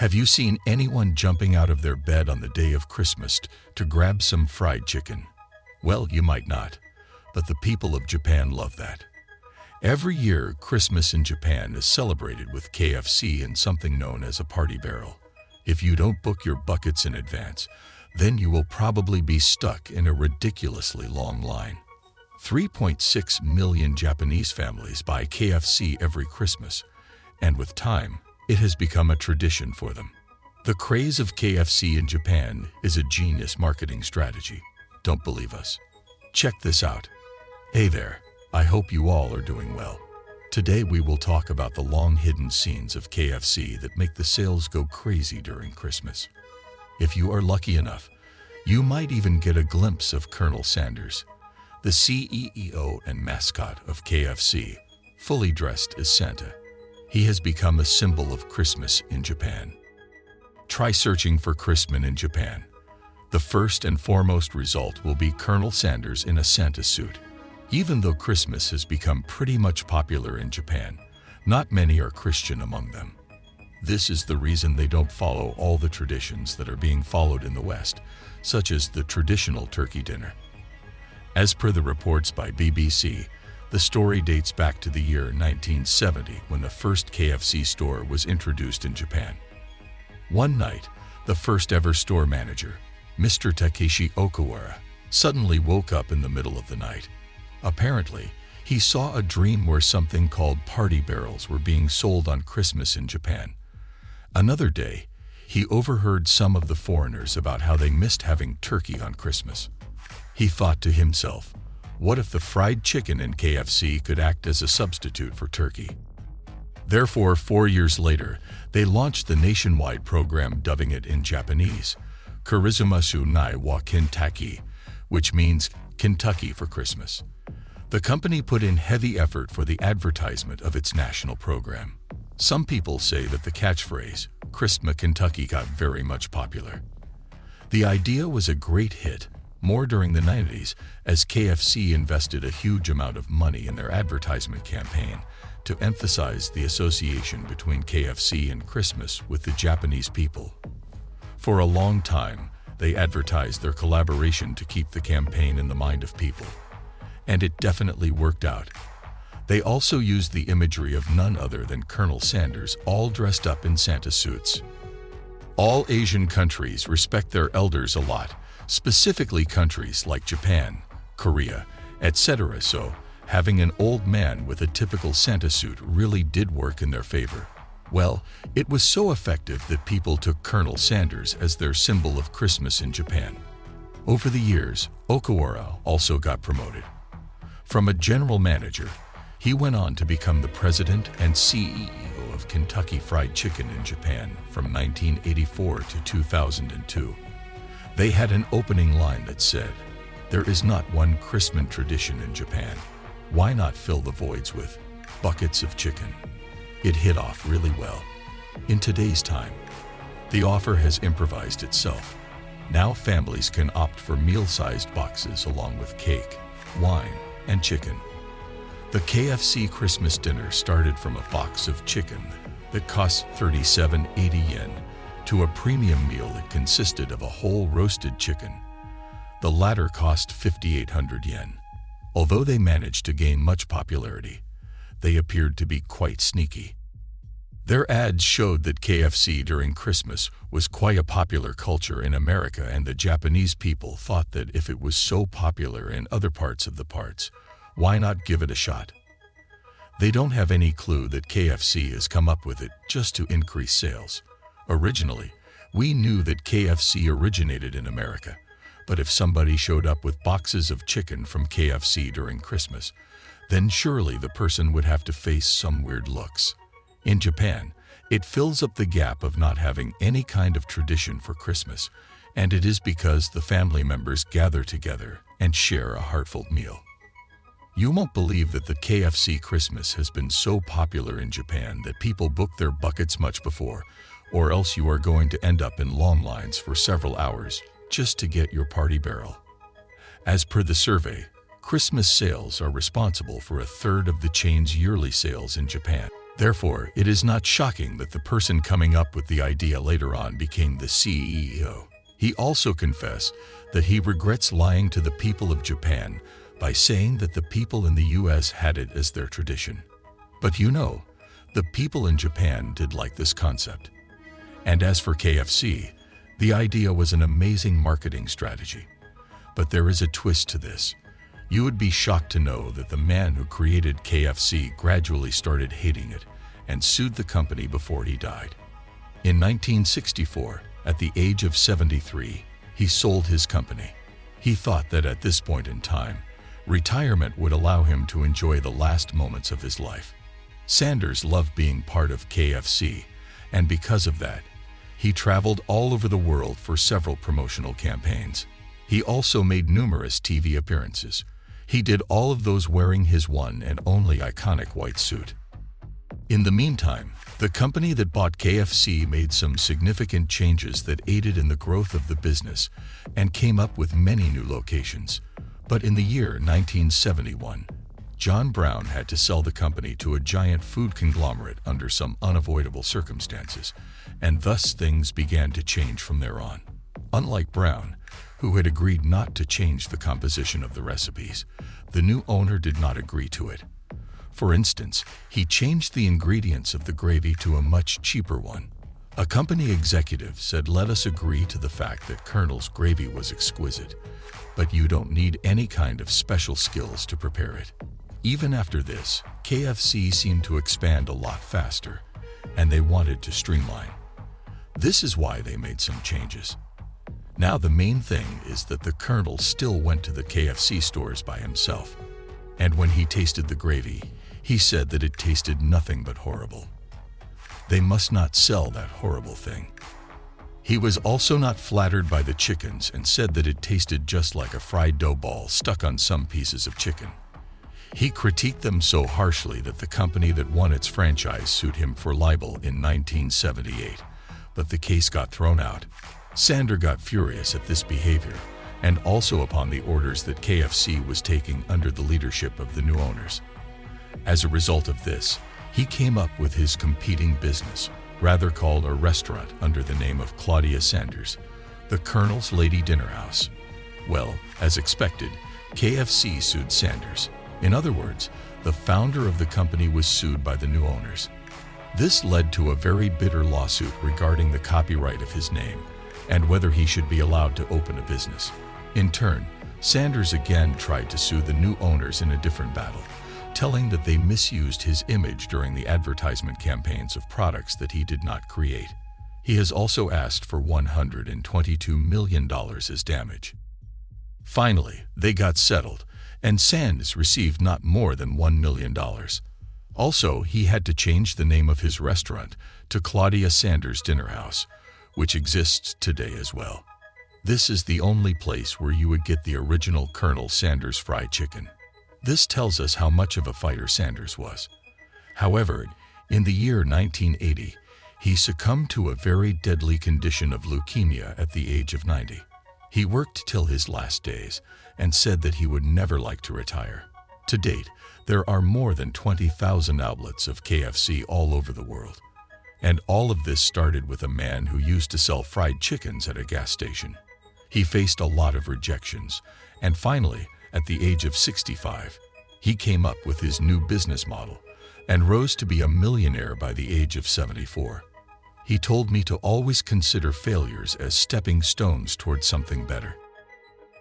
Have you seen anyone jumping out of their bed on the day of Christmas to grab some fried chicken? Well, you might not, but the people of Japan love that. Every year, Christmas in Japan is celebrated with KFC and something known as a party barrel. If you don't book your buckets in advance, then you will probably be stuck in a ridiculously long line. 3.6 million Japanese families buy KFC every Christmas, and with time, it has become a tradition for them. The craze of KFC in Japan is a genius marketing strategy. Don't believe us? Check this out. Hey there, I hope you all are doing well. Today we will talk about the long hidden scenes of KFC that make the sales go crazy during Christmas. If you are lucky enough, you might even get a glimpse of Colonel Sanders, the CEO and mascot of KFC, fully dressed as Santa. He has become a symbol of Christmas in Japan. Try searching for Christman in Japan. The first and foremost result will be Colonel Sanders in a Santa suit. Even though Christmas has become pretty much popular in Japan, not many are Christian among them. This is the reason they don't follow all the traditions that are being followed in the West, such as the traditional turkey dinner. As per the reports by BBC, the story dates back to the year 1970 when the first KFC store was introduced in Japan. One night, the first ever store manager, Mr. Takeshi Okawara, suddenly woke up in the middle of the night. Apparently, he saw a dream where something called party barrels were being sold on Christmas in Japan. Another day, he overheard some of the foreigners about how they missed having turkey on Christmas. He thought to himself, what if the fried chicken in KFC could act as a substitute for turkey? Therefore, 4 years later, they launched the nationwide program dubbing it in Japanese, Kurizumasu Nai wa Kentucky, which means Kentucky for Christmas. The company put in heavy effort for the advertisement of its national program. Some people say that the catchphrase, Christmas Kentucky, got very much popular. The idea was a great hit, more during the 90s, as KFC invested a huge amount of money in their advertisement campaign to emphasize the association between KFC and Christmas with the Japanese people. For a long time, they advertised their collaboration to keep the campaign in the mind of people. And it definitely worked out. They also used the imagery of none other than Colonel Sanders, all dressed up in Santa suits. All Asian countries respect their elders a lot, specifically countries like Japan, Korea, etc. So, having an old man with a typical Santa suit really did work in their favor. Well, it was so effective that people took Colonel Sanders as their symbol of Christmas in Japan. Over the years, Okawara also got promoted. From a general manager, he went on to become the president and CEO of Kentucky Fried Chicken in Japan from 1984 to 2002. They had an opening line that said, "There is not one Christmas tradition in Japan. Why not fill the voids with buckets of chicken?" It hit off really well. In today's time, the offer has improvised itself. Now families can opt for meal-sized boxes along with cake, wine, and chicken. The KFC Christmas dinner started from a box of chicken that cost 37.80 yen to a premium meal that consisted of a whole roasted chicken. The latter cost 5,800 yen. Although they managed to gain much popularity, they appeared to be quite sneaky. Their ads showed that KFC during Christmas was quite a popular culture in America, and the Japanese people thought that if it was so popular in other parts of the parts, why not give it a shot? They don't have any clue that KFC has come up with it just to increase sales. Originally, we knew that KFC originated in America, but if somebody showed up with boxes of chicken from KFC during Christmas, then surely the person would have to face some weird looks. In Japan, it fills up the gap of not having any kind of tradition for Christmas, and it is because the family members gather together and share a heartfelt meal. You won't believe that the KFC Christmas has been so popular in Japan that people book their buckets much before, or else you are going to end up in long lines for several hours just to get your party barrel. As per the survey, Christmas sales are responsible for a third of the chain's yearly sales in Japan. Therefore, it is not shocking that the person coming up with the idea later on became the CEO. He also confessed that he regrets lying to the people of Japan by saying that the people in the US had it as their tradition. But you know, the people in Japan did like this concept. And as for KFC, the idea was an amazing marketing strategy. But there is a twist to this. You would be shocked to know that the man who created KFC gradually started hating it and sued the company before he died. In 1964, at the age of 73, he sold his company. He thought that at this point in time, retirement would allow him to enjoy the last moments of his life. Sanders loved being part of KFC, and because of that, he traveled all over the world for several promotional campaigns. He also made numerous TV appearances. He did all of those wearing his one and only iconic white suit. In the meantime, the company that bought KFC made some significant changes that aided in the growth of the business and came up with many new locations. But in the year 1971, John Brown had to sell the company to a giant food conglomerate under some unavoidable circumstances, and thus things began to change from there on. Unlike Brown, who had agreed not to change the composition of the recipes, the new owner did not agree to it. For instance, he changed the ingredients of the gravy to a much cheaper one. A company executive said, "Let us agree to the fact that Colonel's gravy was exquisite, but you don't need any kind of special skills to prepare it." Even after this, KFC seemed to expand a lot faster, and they wanted to streamline. This is why they made some changes. Now the main thing is that the Colonel still went to the KFC stores by himself, and when he tasted the gravy, he said that it tasted nothing but horrible. They must not sell that horrible thing. He was also not flattered by the chickens and said that it tasted just like a fried dough ball stuck on some pieces of chicken. He critiqued them so harshly that the company that won its franchise sued him for libel in 1978, but the case got thrown out. Sanders got furious at this behavior and also upon the orders that KFC was taking under the leadership of the new owners. As a result of this, he came up with his competing business, rather called a restaurant under the name of Claudia Sanders, the Colonel's Lady Dinner House. Well, as expected, KFC sued Sanders. In other words, the founder of the company was sued by the new owners. This led to a very bitter lawsuit regarding the copyright of his name and whether he should be allowed to open a business. In turn, Sanders again tried to sue the new owners in a different battle, telling that they misused his image during the advertisement campaigns of products that he did not create. He has also asked for $122 million as damage. Finally, they got settled, and Sanders received not more than $1 million. Also, he had to change the name of his restaurant to Claudia Sanders Dinner House, which exists today as well. This is the only place where you would get the original Colonel Sanders fried chicken. This tells us how much of a fighter Sanders was. However, in the year 1980, he succumbed to a very deadly condition of leukemia at the age of 90. He worked till his last days and said that he would never like to retire. To date, there are more than 20,000 outlets of KFC all over the world. And all of this started with a man who used to sell fried chickens at a gas station. He faced a lot of rejections, and finally, at the age of 65, he came up with his new business model and rose to be a millionaire by the age of 74. He told me to always consider failures as stepping stones towards something better.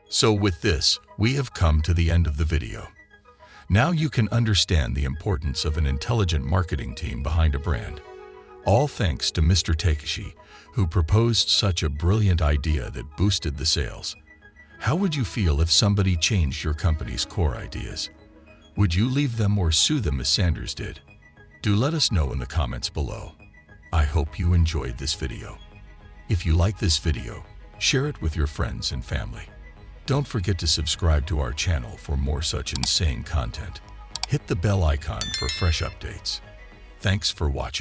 So with this, we have come to the end of the video. Now you can understand the importance of an intelligent marketing team behind a brand. All thanks to Mr. Takeshi, who proposed such a brilliant idea that boosted the sales. How would you feel if somebody changed your company's core ideas? Would you leave them or sue them as Sanders did? Do let us know in the comments below. I hope you enjoyed this video. If you like this video, share it with your friends and family. Don't forget to subscribe to our channel for more such insane content. Hit the bell icon for fresh updates. Thanks for watching.